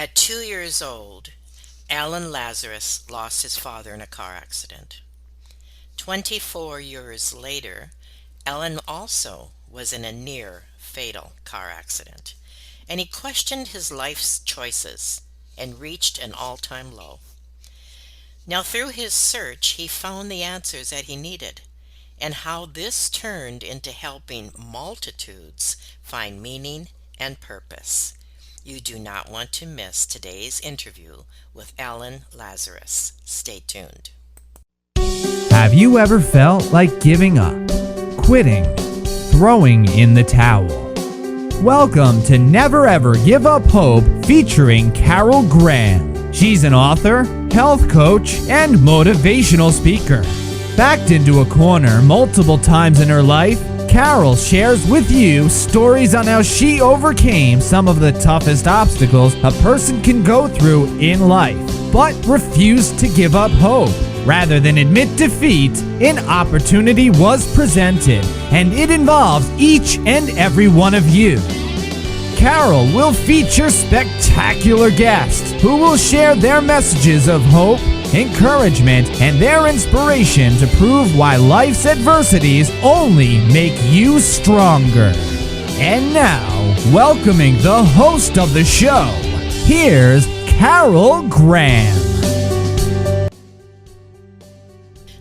At 2 years old, Alan Lazarus lost his father in a car accident. 24 years later, Alan also was in a near fatal car accident, and he questioned his life's choices and reached an all time low. Now, through his search, he found the answers that he needed, and how this turned into helping multitudes find meaning and purpose. You do not want to miss today's interview with Alan Lazarus. Stay tuned. Have you ever felt like giving up, quitting, throwing in the towel? Welcome to Never Ever Give Up Hope featuring Carol Graham. She's an author, health coach, and motivational speaker. Backed into a corner multiple times in her life, Carol shares with you stories on how she overcame some of the toughest obstacles a person can go through in life, but refused to give up hope. Rather than admit defeat, an opportunity was presented, and it involves each and every one of you. Carol will feature spectacular guests who will share their messages of hope, encouragement, and their inspiration to prove why life's adversities only make you stronger. And now, welcoming the host of the show, here's Carol Graham.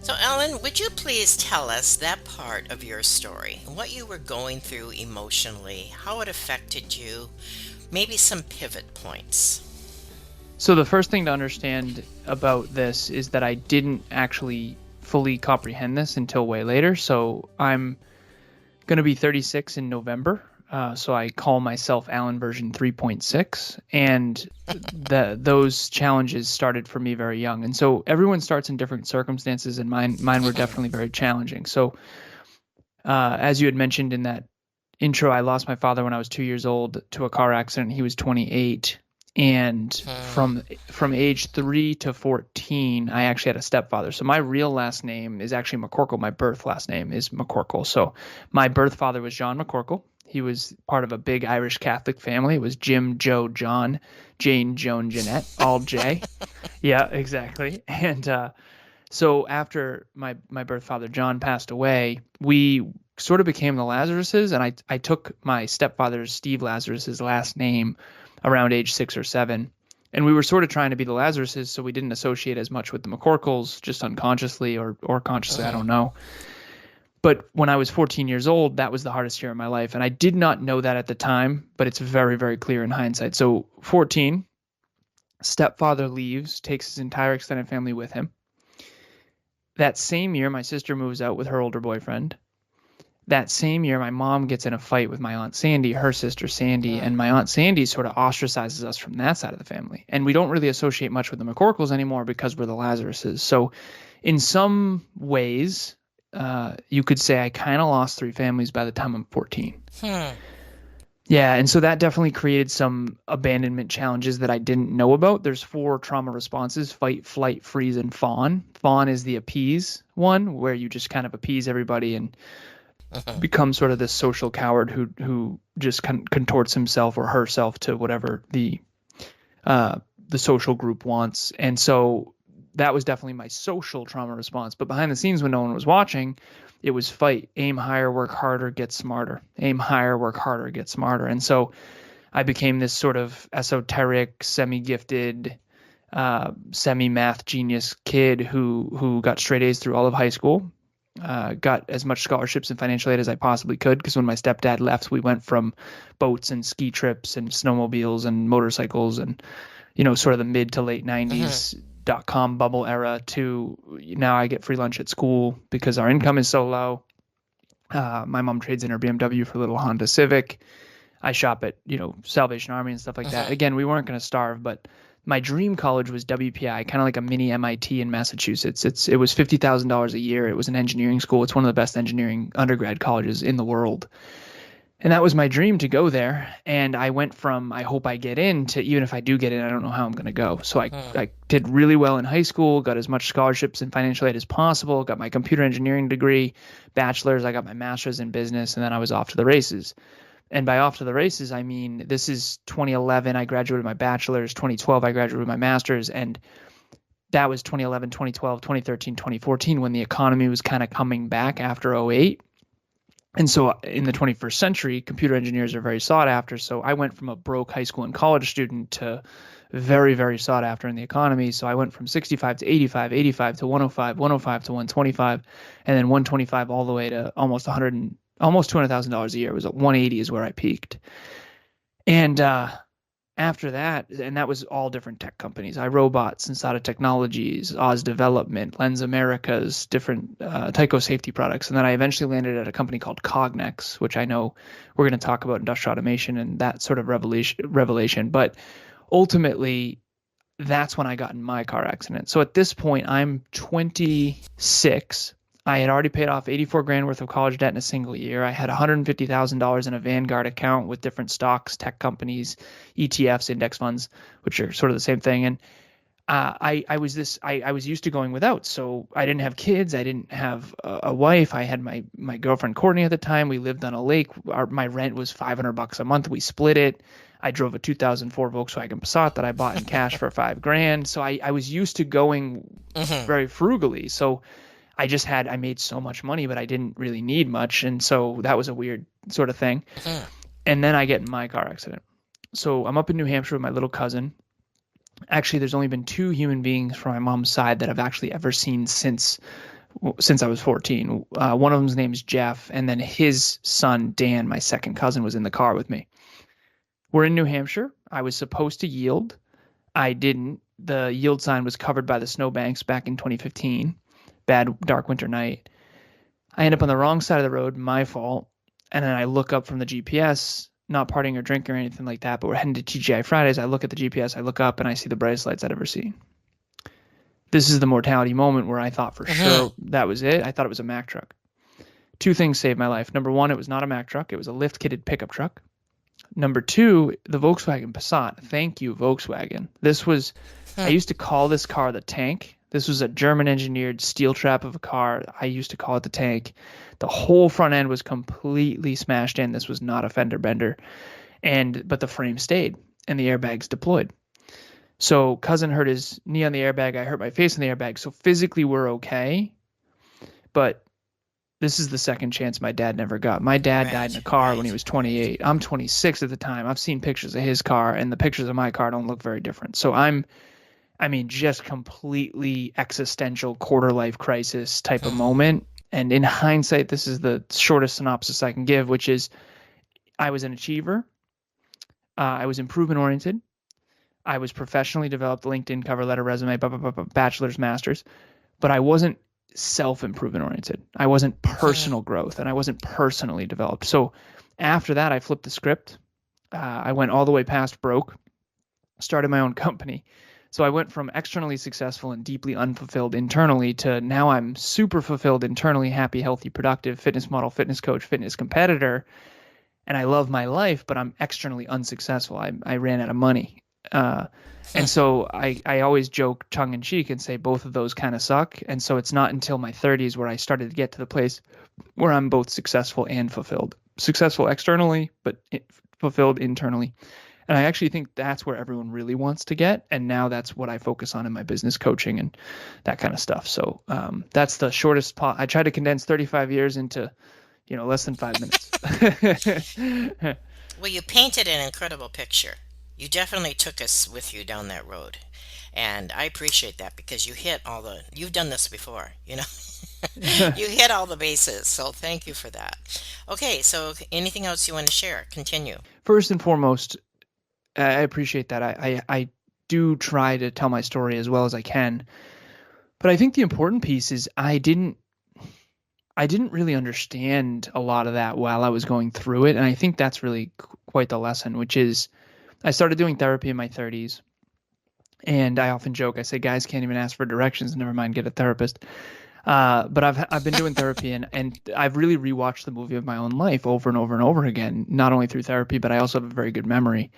So, Alan, would you please tell us that part of your story, what you were going through emotionally, how it affected you, maybe some pivot points? So the first thing to understand about this is that I didn't actually fully comprehend this until way later. So I'm going to be 36 in November. So I call myself Alan version 3.6. And those challenges started for me very young. And so everyone starts in different circumstances, and mine were definitely very challenging. So as you had mentioned in that intro, I lost my father when I was 2 years old to a car accident. He was 28. And from age 3 to 14, I actually had a stepfather. So my real last name is actually McCorkle. My birth last name is McCorkle. So my birth father was John McCorkle. He was part of a big Irish Catholic family. It was Jim, Joe, John, Jane, Joan, Jeanette, all J. Yeah, exactly. And so after my birth father, John, passed away, we sort of became the Lazaruses. And I took my stepfather's, Steve Lazarus's last name around age 6 or 7. And we were sort of trying to be the Lazaruses, so we didn't associate as much with the McCorkles, just unconsciously or consciously, I don't know. But when I was 14 years old, that was the hardest year of my life. And I did not know that at the time, but it's very, very clear in hindsight. So 14, stepfather leaves, takes his entire extended family with him. That same year, my sister moves out with her older boyfriend. That same year, my mom gets in a fight with my Aunt Sandy, her sister Sandy, and my Aunt Sandy sort of ostracizes us from that side of the family. And we don't really associate much with the McCorkles anymore because we're the Lazaruses. So in some ways, you could say I kind of lost 3 families by the time I'm 14. Yeah, and so that definitely created some abandonment challenges that I didn't know about. There's 4 trauma responses: fight, flight, freeze, and fawn. Fawn is the appease one, where you just kind of appease everybody and become sort of this social coward who just contorts himself or herself to whatever the social group wants. And so that was definitely my social trauma response. But behind the scenes, when no one was watching, it was fight, aim higher, work harder, get smarter. Aim higher, work harder, get smarter. And so I became this sort of esoteric, semi-gifted, semi-math genius kid who got straight A's through all of high school. Got as much scholarships and financial aid as I possibly could, because when my stepdad left, we went from boats and ski trips and snowmobiles and motorcycles and, sort of the mid to late 90s dot-com bubble era to now I get free lunch at school because our income is so low. My mom trades in her BMW for a little Honda Civic. I shop at, Salvation Army and stuff like that. Again, we weren't going to starve, but my dream college was WPI, kind of like a mini MIT in Massachusetts. It was $50,000 a year. It was an engineering school. It's one of the best engineering undergrad colleges in the world. And that was my dream, to go there. And I went from, I hope I get in, to even if I do get in, I don't know how I'm going to go. So I did really well in high school, got as much scholarships and financial aid as possible, got my computer engineering degree, bachelor's, I got my master's in business, and then I was off to the races. And by off to the races, I mean, this is 2011. I graduated my bachelor's. 2012, I graduated my master's. And that was 2011, 2012, 2013, 2014 when the economy was kind of coming back after '08. And so in the 21st century, computer engineers are very sought after. So I went from a broke high school and college student to very, very sought after in the economy. So I went from 65 to 85, 85 to 105, 105 to 125, and then 125 all the way to almost 100, almost $200,000 a year. It was 180 is where I peaked. And after that, and that was all different tech companies, iRobot, Sensata Technologies, Oz Development, Lens Americas, different Tyco safety products. And then I eventually landed at a company called Cognex, which I know we're going to talk about industrial automation and that sort of revelation. But ultimately, that's when I got in my car accident. So at this point, I'm 26. I had already paid off 84 grand worth of college debt in a single year. I had $150,000 in a Vanguard account with different stocks, tech companies, ETFs, index funds, which are sort of the same thing. And I was used to going without. So I didn't have kids. I didn't have a wife. I had my girlfriend Courtney at the time. We lived on a lake. My rent was $500 a month. We split it. I drove a 2004 Volkswagen Passat that I bought in cash for $5,000. So I was used to going very frugally. So I made so much money, but I didn't really need much. And so that was a weird sort of thing. And then I get in my car accident. So I'm up in New Hampshire with my little cousin. Actually, there's only been 2 human beings from my mom's side that I've actually ever seen since I was 14. One of them's name is Jeff, and then his son, Dan, my second cousin, was in the car with me. We're in New Hampshire. I was supposed to yield. I didn't. The yield sign was covered by the snowbanks back in 2015. Bad dark winter night. I end up on the wrong side of the road, my fault. And then I look up from the GPS, not partying or drinking or anything like that, but we're heading to TGI Fridays. I look at the GPS, I look up, and I see the brightest lights I'd ever seen. This is the mortality moment where I thought for sure that was it. I thought it was a Mack truck. 2 things saved my life. Number 1, it was not a Mack truck. It was a lift-kitted pickup truck. Number 2, the Volkswagen Passat. Thank you, Volkswagen. I used to call this car the Tank. This was a German-engineered steel trap of a car. I used to call it the Tank. The whole front end was completely smashed in. This was not a fender bender, but the frame stayed and the airbags deployed. So cousin hurt his knee on the airbag. I hurt my face on the airbag. So physically we're okay, but this is the second chance my dad never got. My dad died in a car when he was 28. I'm 26 at the time. I've seen pictures of his car, and the pictures of my car don't look very different. So just completely existential quarter-life crisis type of moment. And in hindsight, this is the shortest synopsis I can give, which is I was an achiever. I was improvement-oriented. I was professionally developed, LinkedIn, cover letter, resume, bachelor's, master's. But I wasn't self-improvement oriented. I wasn't personal growth, and I wasn't personally developed. So after that, I flipped the script. I went all the way past broke, started my own company. So I went from externally successful and deeply unfulfilled internally to now I'm super fulfilled internally, happy, healthy, productive, fitness model, fitness coach, fitness competitor. And I love my life, but I'm externally unsuccessful. I ran out of money. And so I always joke tongue in cheek and say both of those kind of suck. And so it's not until my 30s where I started to get to the place where I'm both successful and fulfilled. Successful externally, but fulfilled internally. And I actually think that's where everyone really wants to get. And now that's what I focus on in my business coaching and that kind of stuff. So that's the shortest I tried to condense 35 years into, less than 5 minutes. Well, you painted an incredible picture. You definitely took us with you down that road. And I appreciate that because you've done this before, you hit all the bases. So thank you for that. Okay, so anything else you want to share? Continue. First and foremost, I appreciate that. I do try to tell my story as well as I can. But I think the important piece is I didn't really understand a lot of that while I was going through it. And I think that's really quite the lesson, which is I started doing therapy in my 30s. And I often joke, I say guys can't even ask for directions, never mind get a therapist. But I've been doing therapy and I've really rewatched the movie of my own life over and over and over again, not only through therapy, but I also have a very good memory.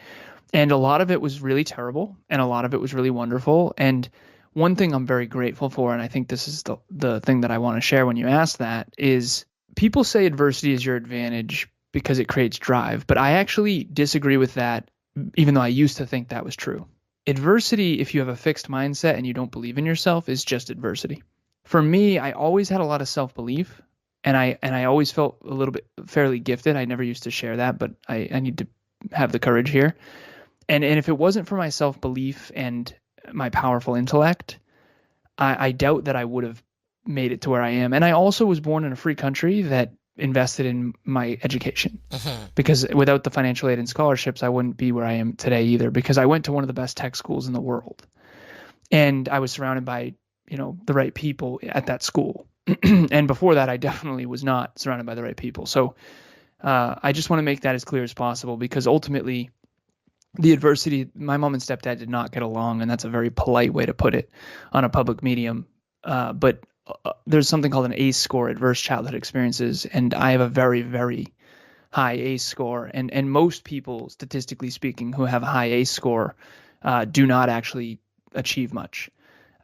And a lot of it was really terrible and a lot of it was really wonderful. And one thing I'm very grateful for, and I think this is the thing that I want to share when you ask that, is people say adversity is your advantage, because it creates drive. But I actually disagree with that, even though I used to think that was true. Adversity, if you have a fixed mindset and you don't believe in yourself, is just adversity. For me, I always had a lot of self-belief, and I always felt a little bit fairly gifted. I never used to share that, but I need to have the courage here. And if it wasn't for my self-belief and my powerful intellect, I doubt that I would have made it to where I am. And I also was born in a free country that invested in my education, because without the financial aid and scholarships, I wouldn't be where I am today either, because I went to one of the best tech schools in the world, and I was surrounded by, the right people at that school. And before that, I definitely was not surrounded by the right people. So I just want to make that as clear as possible, because ultimately the adversity, my mom and stepdad did not get along, and that's a very polite way to put it on a public medium. But there's something called an ACE score, adverse childhood experiences, and I have a very, very high ACE score. And most people, statistically speaking, who have a high ACE score do not actually achieve much.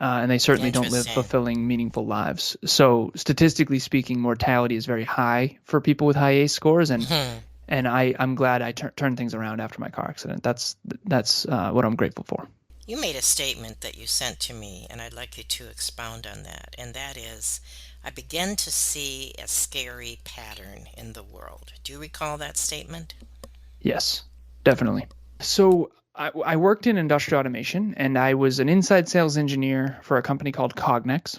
And they certainly don't live fulfilling, meaningful lives. So statistically speaking, mortality is very high for people with high ACE scores. And I'm glad I turned things around after my car accident. That's what I'm grateful for. You made a statement that you sent to me, and I'd like you to expound on that. And that is, I began to see a scary pattern in the world. Do you recall that statement? Yes, definitely. So I worked in industrial automation, and I was an inside sales engineer for a company called Cognex,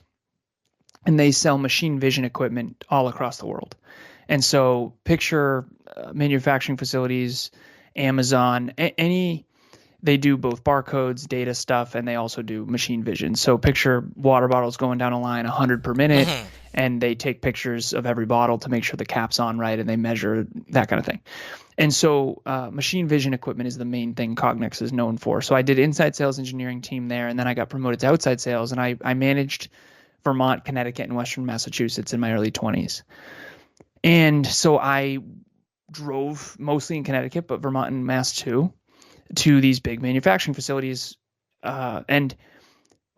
and they sell machine vision equipment all across the world. And so picture manufacturing facilities, Amazon, they do both barcodes, data stuff, and they also do machine vision. So picture water bottles going down a line 100 per minute, and they take pictures of every bottle to make sure the cap's on right, and they measure that kind of thing. And so machine vision equipment is the main thing Cognex is known for. So I did inside sales engineering team there, and then I got promoted to outside sales, and I managed Vermont, Connecticut, and Western Massachusetts in my early 20s. And so I drove mostly in Connecticut, but Vermont and Mass too, to these big manufacturing facilities. And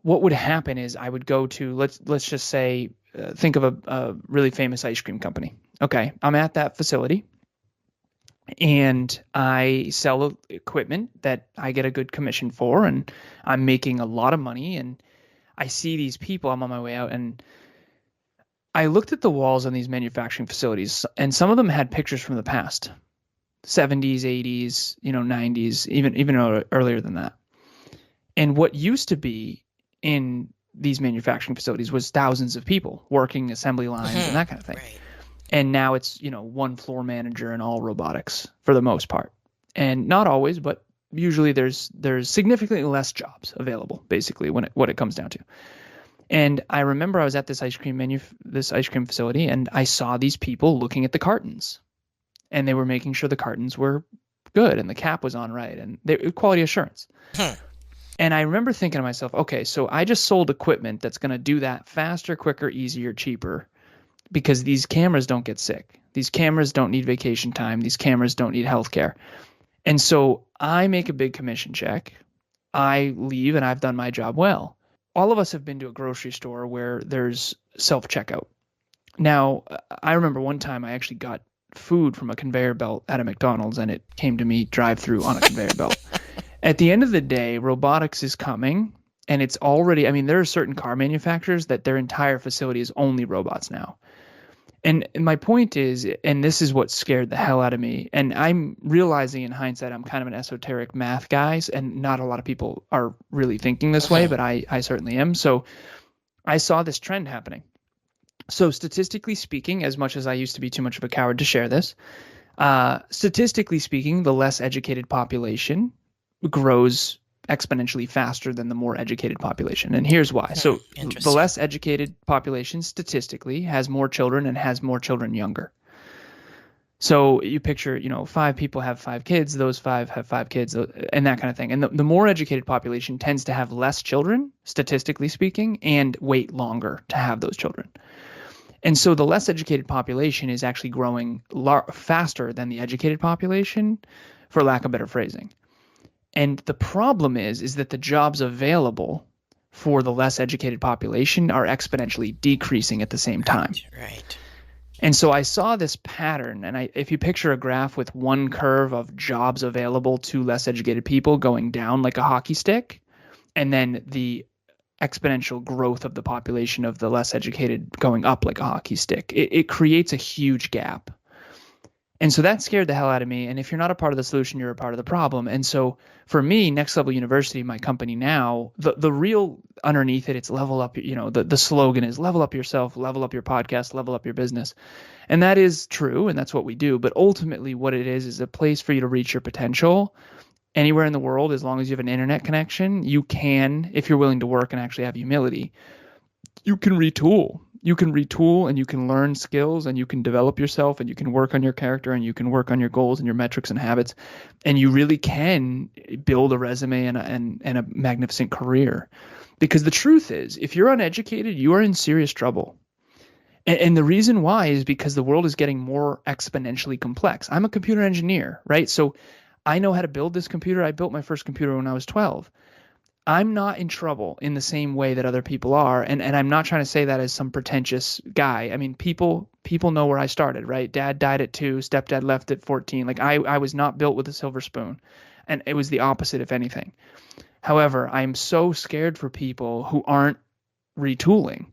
what would happen is I would go to, let's just say, think of a really famous ice cream company. Okay, I'm at that facility, and I sell equipment that I get a good commission for, and I'm making a lot of money. And I see these people, I'm on my way out, and I looked at the walls on these manufacturing facilities, and some of them had pictures from the past, 70s, 80s, 90s, even earlier than that. And what used to be in these manufacturing facilities was thousands of people working assembly lines and that kind of thing. Right. And now it's, one floor manager and all robotics for the most part. And not always, but usually there's significantly less jobs available, basically, what it comes down to. And I remember I was at this ice cream facility, and I saw these people looking at the cartons, and they were making sure the cartons were good and the cap was on right, and quality assurance. And I remember thinking to myself, okay, so I just sold equipment that's going to do that faster, quicker, easier, cheaper, because these cameras don't get sick. These cameras don't need vacation time. These cameras don't need healthcare. And so I make a big commission check. I leave, and I've done my job well. All of us have been to a grocery store where there's self-checkout. Now, I remember one time I actually got food from a conveyor belt at a McDonald's, and it came to me drive-through on a conveyor belt. At the end of the day, robotics is coming, and it's already, there are certain car manufacturers that their entire facility is only robots now. And my point is, and this is what scared the hell out of me, and I'm realizing in hindsight I'm kind of an esoteric math guy, and not a lot of people are really thinking this way, but I certainly am. So I saw this trend happening. So statistically speaking, as much as I used to be too much of a coward to share this, statistically speaking, the less educated population grows exponentially faster than the more educated population. And here's why. So the less educated population statistically has more children and has more children younger. So you picture, 5 people have 5 kids, those 5 have 5 kids, and that kind of thing. And the more educated population tends to have less children, statistically speaking, and wait longer to have those children. And so the less educated population is actually growing faster than the educated population, for lack of better phrasing. And the problem is that the jobs available for the less educated population are exponentially decreasing at the same time. Right. And so I saw this pattern, and if you picture a graph with one curve of jobs available to less educated people going down like a hockey stick, and then the exponential growth of the population of the less educated going up like a hockey stick, it creates a huge gap. And so that scared the hell out of me. And if you're not a part of the solution, you're a part of the problem. And so for me, Next Level University, my company now, the real underneath it, it's level up, the slogan is level up yourself, level up your podcast, level up your business. And that is true. And that's what we do. But ultimately what it is a place for you to reach your potential anywhere in the world. As long as you have an internet connection, you can, if you're willing to work and actually have humility, you can retool. You can retool and you can learn skills and you can develop yourself and you can work on your character and you can work on your goals and your metrics and habits. And you really can build a resume and a magnificent career. Because the truth is, if you're uneducated, you are in serious trouble. And the reason why is because the world is getting more exponentially complex. I'm a computer engineer, right? So I know how to build this computer. I built my first computer when I was 12. I'm not in trouble in the same way that other people are. And I'm not trying to say that as some pretentious guy. I mean, people know where I started, right? Dad died at 2, stepdad left at 14. Like I was not built with a silver spoon. And it was the opposite, if anything. However, I'm so scared for people who aren't retooling.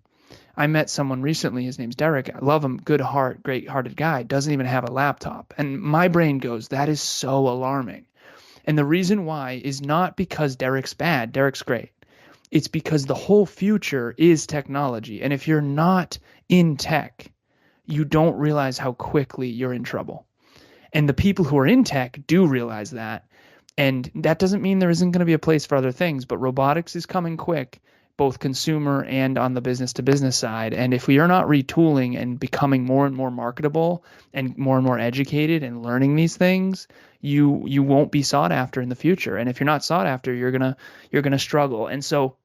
I met someone recently, his name's Derek. I love him, good heart, great hearted guy, doesn't even have a laptop. And my brain goes, that is so alarming. And the reason why is not because Derek's bad. Derek's great. It's because the whole future is technology. And if you're not in tech, you don't realize how quickly you're in trouble. And the people who are in tech do realize that. And that doesn't mean there isn't going to be a place for other things, but robotics is coming quick, both consumer and on the business to business side. And if we are not retooling and becoming more and more marketable and more educated and learning these things, you won't be sought after in the future. And if you're not sought after, you're gonna struggle. And so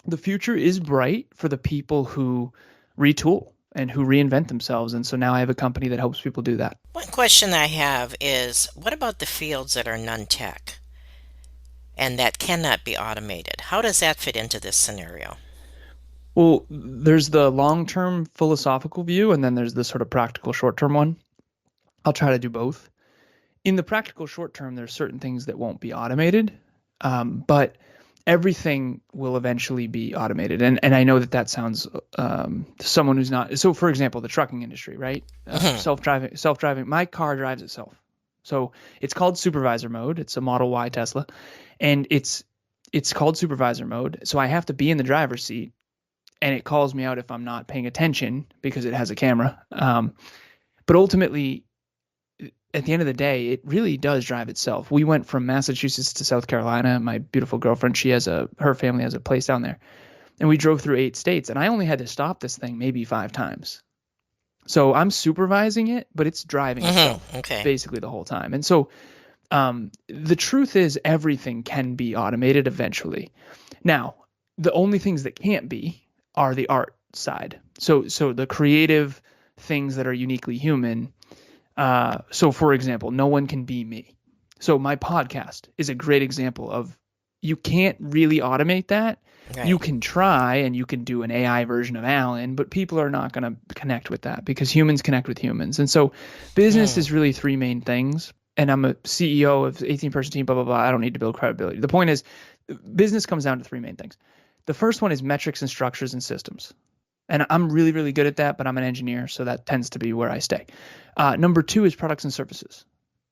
the future is bright for the people who retool and who reinvent themselves. And so now I have a company that helps people do that. One question I have is, what about the fields that are non-tech and that cannot be automated? How does that fit into this scenario? Well, there's the long-term philosophical view, and then there's the sort of practical short-term one. I'll try to do both. In the practical short term, there's certain things that won't be automated, but everything will eventually be automated. And I know that sounds to someone who's not. So, for example, the trucking industry, right? Self-driving. My car drives itself. So it's called supervisor mode. It's a Model Y Tesla, and it's called supervisor mode. So I have to be in the driver's seat, and it calls me out if I'm not paying attention because it has a camera. But ultimately, at the end of the day, it really does drive itself. We went from Massachusetts to South Carolina. My beautiful girlfriend, her family has a place down there. And we drove through 8 states, and I only had to stop this thing maybe 5 times. So I'm supervising it, but it's driving itself basically the whole time. And so the truth is everything can be automated eventually. Now, the only things that can't be are the art side. So the creative things that are uniquely human. So for example, no one can be me. So my podcast is a great example of you can't really automate that. Right. You can try and you can do an AI version of Alan, but people are not going to connect with that because humans connect with humans. And so business is really 3 main things. And I'm a CEO of 18-person team, blah, blah, blah. I don't need to build credibility. The point is business comes down to 3 main things. The first one is metrics and structures and systems. And I'm really, really good at that, but I'm an engineer, so that tends to be where I stay. Number 2 is products and services.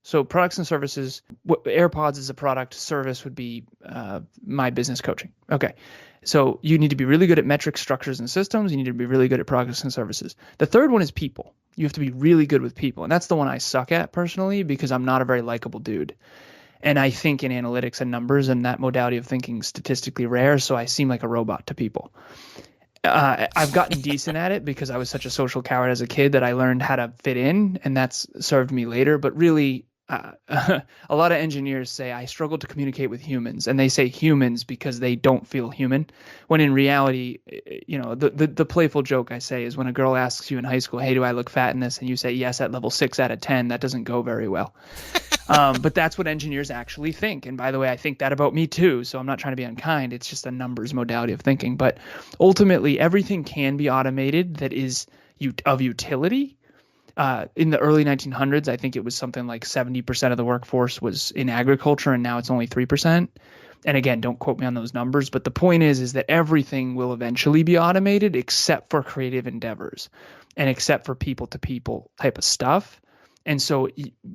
So products and services, AirPods is a product, service would be my business coaching. Okay, so you need to be really good at metrics, structures, and systems. You need to be really good at products and services. The third one is people. You have to be really good with people. And that's the one I suck at personally because I'm not a very likable dude. And I think in analytics and numbers, and that modality of thinking is statistically rare, so I seem like a robot to people. I've gotten decent at it because I was such a social coward as a kid that I learned how to fit in, and that's served me later. But really, a lot of engineers say I struggle to communicate with humans, and they say humans because they don't feel human. When in reality, the playful joke I say is when a girl asks you in high school, "Hey, do I look fat in this?" and you say yes at level 6 out of 10, that doesn't go very well. But that's what engineers actually think. And by the way, I think that about me too. So I'm not trying to be unkind. It's just a numbers modality of thinking. But ultimately, everything can be automated that is of utility. In the early 1900s, I think it was something like 70% of the workforce was in agriculture, and now it's only 3%. And again, don't quote me on those numbers, but the point is that everything will eventually be automated except for creative endeavors and except for people to people type of stuff. And so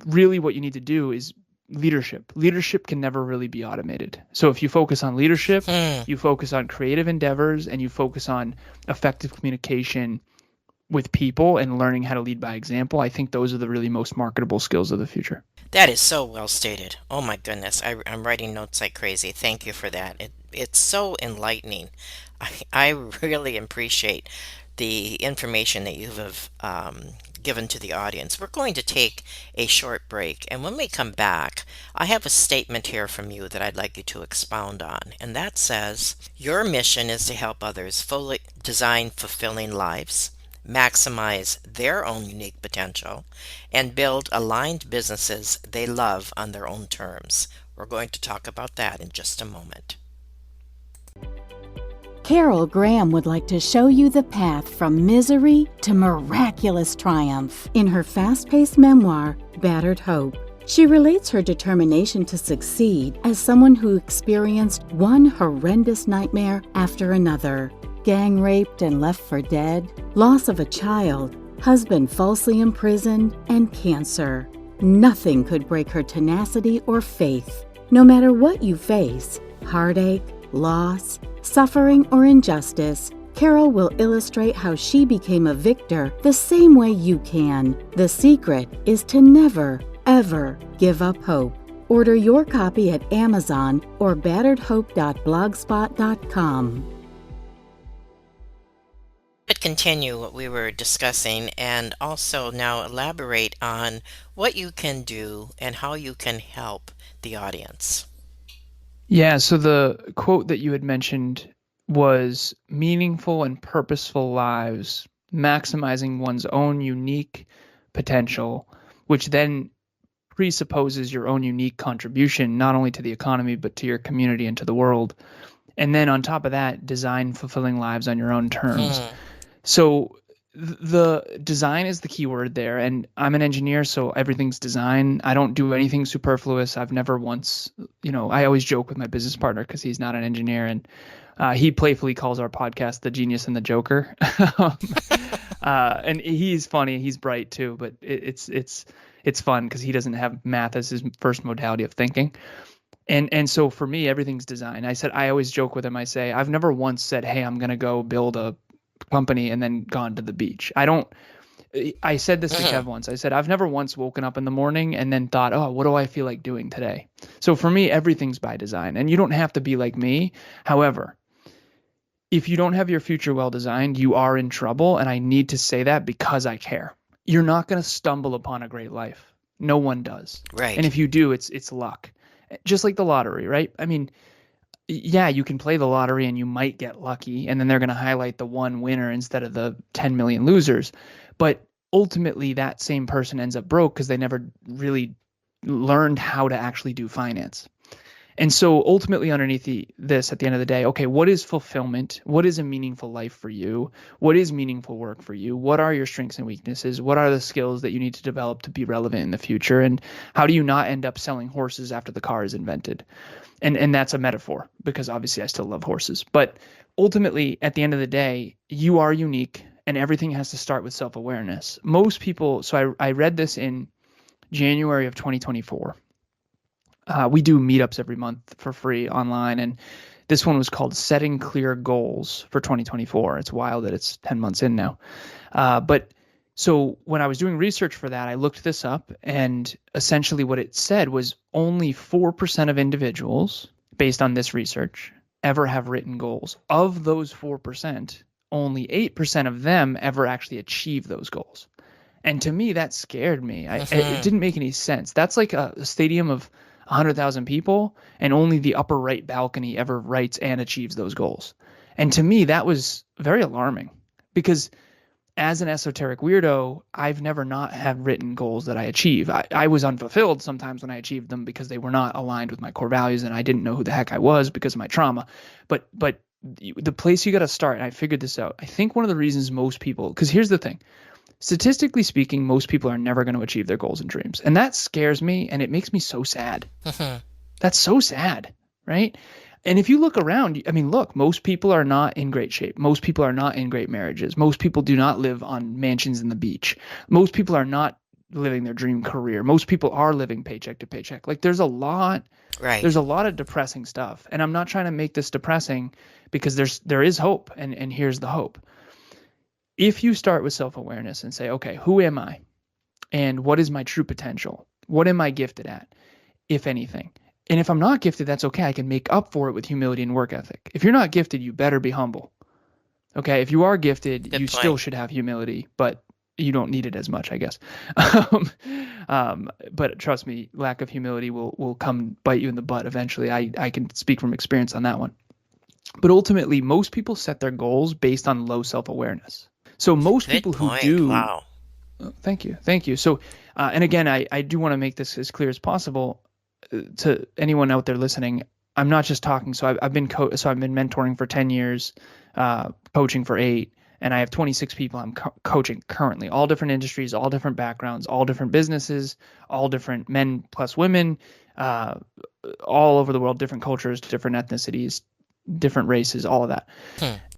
really what you need to do is leadership. Leadership can never really be automated. So if you focus on leadership, you focus on creative endeavors, and you focus on effective communication with people and learning how to lead by example, I think those are the really most marketable skills of the future. That is so well stated. Oh my goodness, I'm writing notes like crazy. Thank you for that. It's so enlightening. I really appreciate the information that you have given to the audience. We're going to take a short break, and when we come back, I have a statement here from you that I'd like you to expound on, and that says, your mission is to help others fully design fulfilling lives, maximize their own unique potential, and build aligned businesses they love on their own terms. We're going to talk about that in just a moment. Carol Graham would like to show you the path from misery to miraculous triumph in her fast-paced memoir, Battered Hope. She relates her determination to succeed as someone who experienced one horrendous nightmare after another. Gang raped and left for dead, loss of a child, husband falsely imprisoned, and cancer. Nothing could break her tenacity or faith. No matter what you face, heartache, loss, suffering, or injustice, Carol will illustrate how she became a victor the same way you can. The secret is to never, ever give up hope. Order your copy at Amazon or batteredhope.blogspot.com. Continue what we were discussing and also now elaborate on what you can do and how you can help the audience. Yeah, so the quote that you had mentioned was meaningful and purposeful lives, maximizing one's own unique potential, which then presupposes your own unique contribution, not only to the economy, but to your community and to the world. And then on top of that, design fulfilling lives on your own terms. So the design is the key word there. And I'm an engineer, so everything's design. I don't do anything superfluous. I've never once, I always joke with my business partner because he's not an engineer. And he playfully calls our podcast The Genius and the Joker. And he's funny. He's bright too, but it's fun because he doesn't have math as his first modality of thinking. And so for me, everything's design. I always joke with him. I say, I've never once said, hey, I'm going to go build a company and then gone to the beach. I said this to Kev once. I said, I've never once woken up in the morning and then thought, oh, what do I feel like doing today? So for me, everything's by design, and you don't have to be like me. However, if you don't have your future well designed, you are in trouble. And I need to say that because I care. You're not going to stumble upon a great life. No one does. Right. And if you do, it's luck. Just like the lottery, right? I mean, yeah, you can play the lottery and you might get lucky, and then they're going to highlight the one winner instead of the 10 million losers. But ultimately, that same person ends up broke because they never really learned how to actually do finance. And so ultimately underneath this, at the end of the day, okay, what is fulfillment? What is a meaningful life for you? What is meaningful work for you? What are your strengths and weaknesses? What are the skills that you need to develop to be relevant in the future? And how do you not end up selling horses after the car is invented? And that's a metaphor because obviously I still love horses. But ultimately, at the end of the day, you are unique and everything has to start with self-awareness. Most people, so I read this in January of 2024. We do meetups every month for free online, and this one was called Setting Clear Goals for 2024. It's wild that it's 10 months in now. But so when I was doing research for that, I looked this up, and essentially what it said was only 4% of individuals, based on this research, ever have written goals. Of those 4%, only 8% of them ever actually achieve those goals. And to me, that scared me. It didn't make any sense. That's like a stadium of 100,000 people, and only the upper right balcony ever writes and achieves those goals. And to me, that was very alarming because as an esoteric weirdo, I've never not had written goals that I achieve. I was unfulfilled sometimes when I achieved them because they were not aligned with my core values and I didn't know who the heck I was because of my trauma. But the place you got to start, and I figured this out, I think one of the reasons most people, because here's the thing, statistically speaking, most people are never going to achieve their goals and dreams. And that scares me, and it makes me so sad. That's so sad, right? And if you look around, I mean, look, most people are not in great shape. Most people are not in great marriages. Most people do not live on mansions in the beach. Most people are not living their dream career. Most people are living paycheck to paycheck. Like there's a lot of depressing stuff. And I'm not trying to make this depressing, because there is hope, and here's the hope. If you start with self-awareness and say, okay, who am I? And what is my true potential? What am I gifted at, if anything? And if I'm not gifted, that's okay. I can make up for it with humility and work ethic. If you're not gifted, you better be humble. Okay. If you are gifted, Good you point. still should have humility, but you don't need it as much, I guess. But trust me, lack of humility will come bite you in the butt eventually. I can speak from experience on that one. But ultimately, most people set their goals based on low self-awareness. So most Good people who point. do, Wow. thank you. So, and again, I do want to make this as clear as possible to anyone out there listening. I'm not just talking. So I've been mentoring for 10 years, coaching for 8, and I have 26 people I'm coaching currently, all different industries, all different backgrounds, all different businesses, all different men plus women, all over the world, different cultures, different ethnicities, different races, all of that.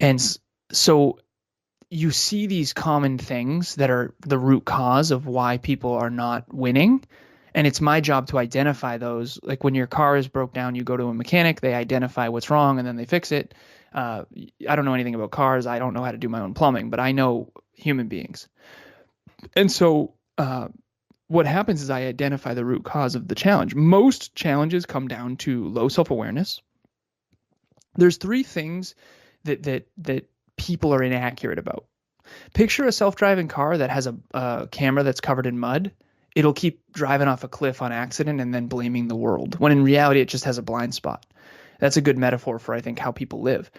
And so you see these common things that are the root cause of why people are not winning. And it's my job to identify those. Like when your car is broke down, you go to a mechanic, they identify what's wrong, and then they fix it. I don't know anything about cars. I don't know how to do my own plumbing, but I know human beings. And so what happens is I identify the root cause of the challenge. Most challenges come down to low self-awareness. There's 3 things that people are inaccurate about. Picture a self-driving car that has a camera that's covered in mud. It'll keep driving off a cliff on accident and then blaming the world, when in reality it just has a blind spot. That's a good metaphor for, I think, how people live.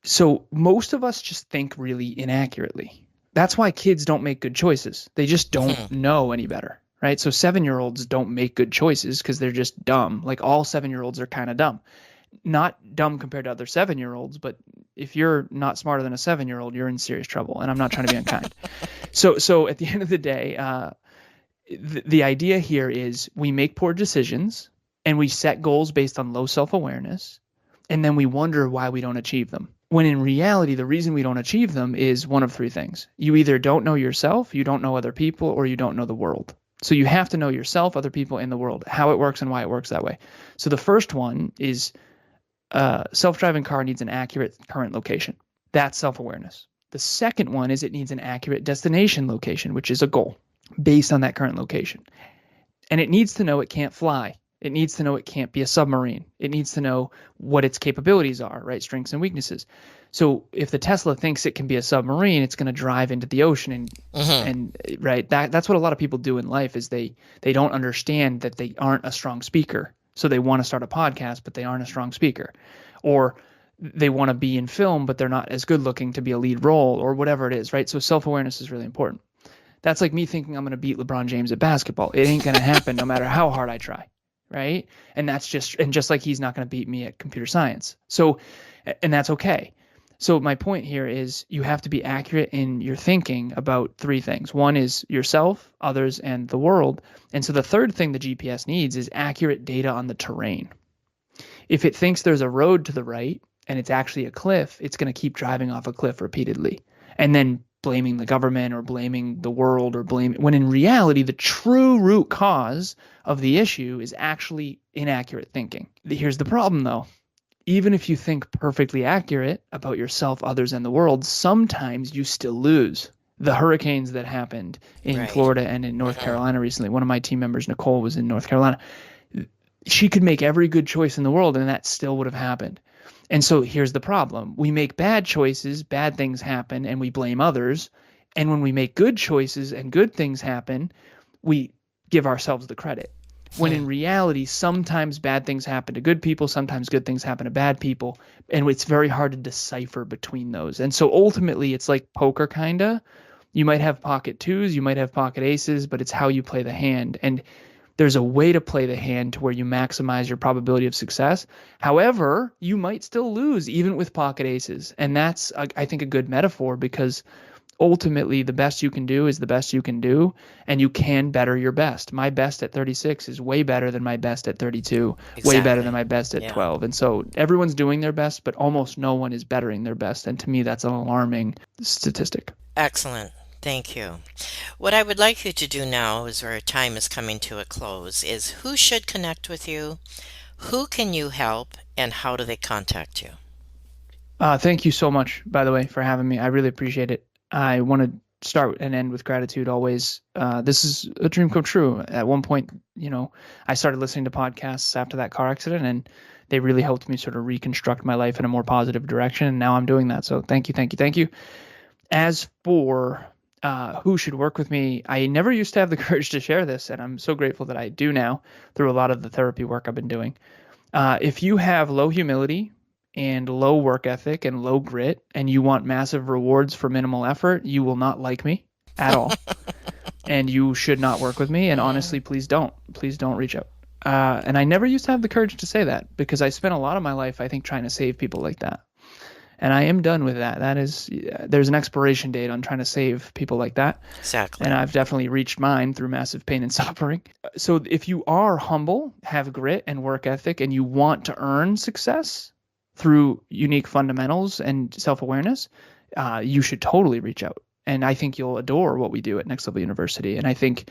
So most of us just think really inaccurately. That's why kids don't make good choices. They just don't know any better, right? So 7-year-olds don't make good choices because they're just dumb. Like all 7-year-olds are kind of dumb. Not dumb compared to other 7-year-olds, but if you're not smarter than a 7-year-old, you're in serious trouble. And I'm not trying to be unkind. So at the end of the day, the idea here is we make poor decisions and we set goals based on low self-awareness, and then we wonder why we don't achieve them. When in reality, the reason we don't achieve them is one of 3 things. You either don't know yourself, you don't know other people, or you don't know the world. So you have to know yourself, other people, and the world, how it works and why it works that way. So the first one is self-driving car needs an accurate current location. That's self-awareness. The second one is it needs an accurate destination location, which is a goal based on that current location. And it needs to know it can't fly. It needs to know it can't be a submarine. It needs to know what its capabilities are, right? Strengths and weaknesses. So if the Tesla thinks it can be a submarine, it's going to drive into the ocean and right. That's what a lot of people do in life is they don't understand that they aren't a strong speaker. So they want to start a podcast, but they aren't a strong speaker. Or they want to be in film, but they're not as good looking to be a lead role, or whatever it is, right? So self-awareness is really important. That's like me thinking I'm going to beat LeBron James at basketball. It ain't going to happen no matter how hard I try, right? And just like he's not going to beat me at computer science. So, and that's okay. So my point here is you have to be accurate in your thinking about 3 things. One is yourself, others, and the world. And so the third thing the GPS needs is accurate data on the terrain. If it thinks there's a road to the right and it's actually a cliff, it's going to keep driving off a cliff repeatedly and then blaming the government or blaming the world or when in reality, the true root cause of the issue is actually inaccurate thinking. Here's the problem though. Even if you think perfectly accurate about yourself, others, and the world, sometimes you still lose. The hurricanes that happened in Florida and in North Carolina recently, one of my team members, Nicole, was in North Carolina. She could make every good choice in the world and that still would have happened. And so here's the problem. We make bad choices, bad things happen, and we blame others. And when we make good choices and good things happen, we give ourselves the credit. When in reality, sometimes bad things happen to good people, sometimes good things happen to bad people, and it's very hard to decipher between those. And so ultimately, it's like poker kinda. You might have pocket 2s, you might have pocket aces, but it's how you play the hand. And there's a way to play the hand to where you maximize your probability of success. However, you might still lose even with pocket aces. And that's, I think, a good metaphor because ultimately the best you can do is the best you can do, and you can better your best. My best at 36 is way better than my best at 32, way better than my best at 12. And so everyone's doing their best, but almost no one is bettering their best. And to me, that's an alarming statistic. Excellent. Thank you. What I would like you to do now, as our time is coming to a close, is who should connect with you, who can you help, and how do they contact you? Thank you so much, by the way, for having me. I really appreciate it. I want to start and end with gratitude always. This is a dream come true. At one point, I started listening to podcasts after that car accident, and they really helped me sort of reconstruct my life in a more positive direction. And now I'm doing that. So thank you, thank you, thank you. As for who should work with me, I never used to have the courage to share this, and I'm so grateful that I do now through a lot of the therapy work I've been doing. If you have low humility and low work ethic and low grit, and you want massive rewards for minimal effort, you will not like me at all. And you should not work with me. And honestly, please don't reach out. And I never used to have the courage to say that, because I spent a lot of my life, I think, trying to save people like that. And I am done with that. There's an expiration date on trying to save people like that. Exactly. And I've definitely reached mine through massive pain and suffering. So if you are humble, have grit and work ethic, and you want to earn success through unique fundamentals and self-awareness, you should totally reach out. And I think you'll adore what we do at Next Level University. And I think,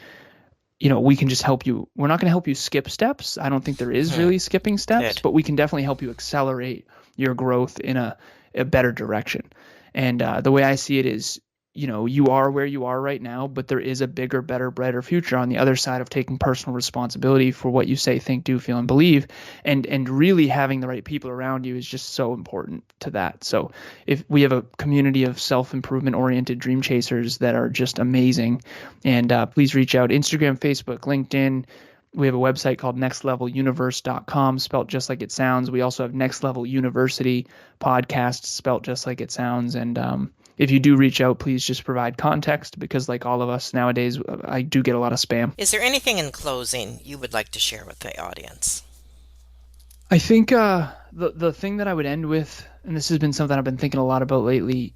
we can just help you. We're not going to help you skip steps. I don't think there is really skipping steps, but we can definitely help you accelerate your growth in a better direction. And the way I see it is, you are where you are right now, but there is a bigger, better, brighter future on the other side of taking personal responsibility for what you say, think, do, feel, and believe. And really having the right people around you is just so important to that. So if we have a community of self-improvement oriented dream chasers that are just amazing, and please reach out. Instagram, Facebook, LinkedIn. We have a website called nextleveluniverse.com, spelt just like it sounds. We also have Next Level University podcast, spelt just like it sounds. And if you do reach out, please just provide context, because like all of us nowadays, I do get a lot of spam. Is there anything in closing you would like to share with the audience? I think the thing that I would end with, and this has been something I've been thinking a lot about lately,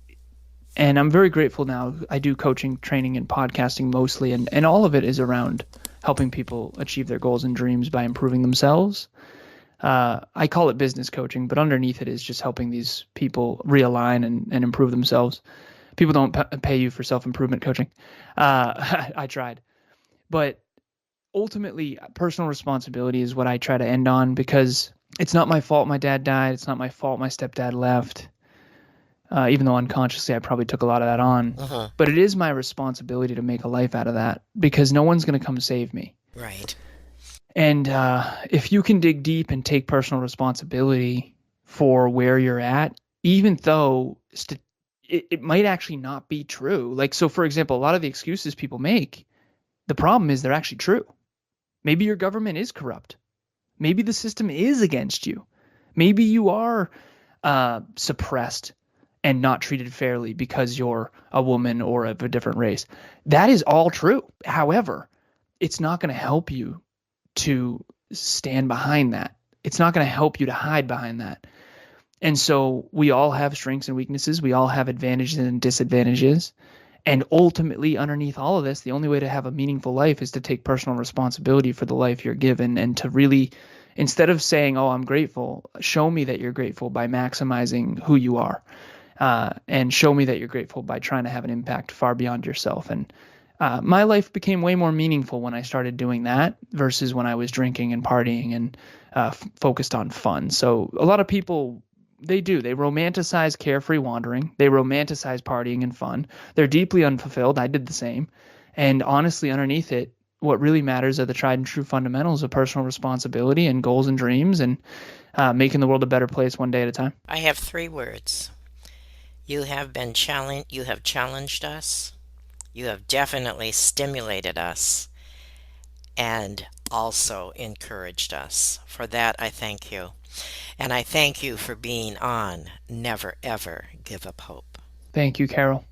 and I'm very grateful now. I do coaching, training, and podcasting mostly, and all of it is around helping people achieve their goals and dreams by improving themselves. I call it business coaching, but underneath it is just helping these people realign and improve themselves. People don't pay you for self-improvement coaching. I tried. But ultimately, personal responsibility is what I try to end on, because it's not my fault my dad died. It's not my fault my stepdad left. Even though unconsciously I probably took a lot of that on. But it is my responsibility to make a life out of that, because no one's going to come save me. Right. And if you can dig deep and take personal responsibility for where you're at, even though it might actually not be true. Like, so for example, a lot of the excuses people make, the problem is they're actually true. Maybe your government is corrupt. Maybe the system is against you. Maybe you are suppressed and not treated fairly because you're a woman or of a different race. That is all true. However, it's not going to help you to stand behind that. It's not going to help you to hide behind that. And so we all have strengths and weaknesses. We all have advantages and disadvantages. And ultimately, underneath all of this, the only way to have a meaningful life is to take personal responsibility for the life you're given, and to really, instead of saying, oh, I'm grateful, show me that you're grateful by maximizing who you are. And show me that you're grateful by trying to have an impact far beyond yourself. And my life became way more meaningful when I started doing that versus when I was drinking and partying and focused on fun. So a lot of people, they romanticize carefree wandering. They romanticize partying and fun. They're deeply unfulfilled. I did the same. And honestly, underneath it, what really matters are the tried and true fundamentals of personal responsibility and goals and dreams, and making the world a better place one day at a time. I have 3 words. You have challenged us. You have definitely stimulated us and also encouraged us. For that, I thank you. And I thank you for being on Never Ever Give Up Hope. Thank you, Carol.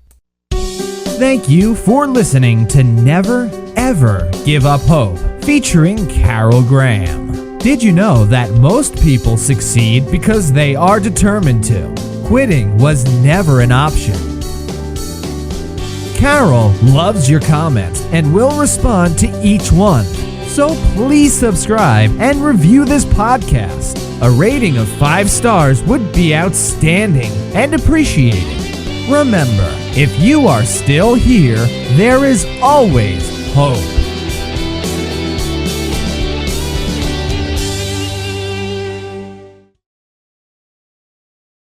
Thank you for listening to Never Ever Give Up Hope, featuring Carol Graham. Did you know that most people succeed because they are determined to? Quitting was never an option. Carol loves your comments and will respond to each one. So please subscribe and review this podcast. A rating of 5 stars would be outstanding and appreciated. Remember, if you are still here, there is always hope.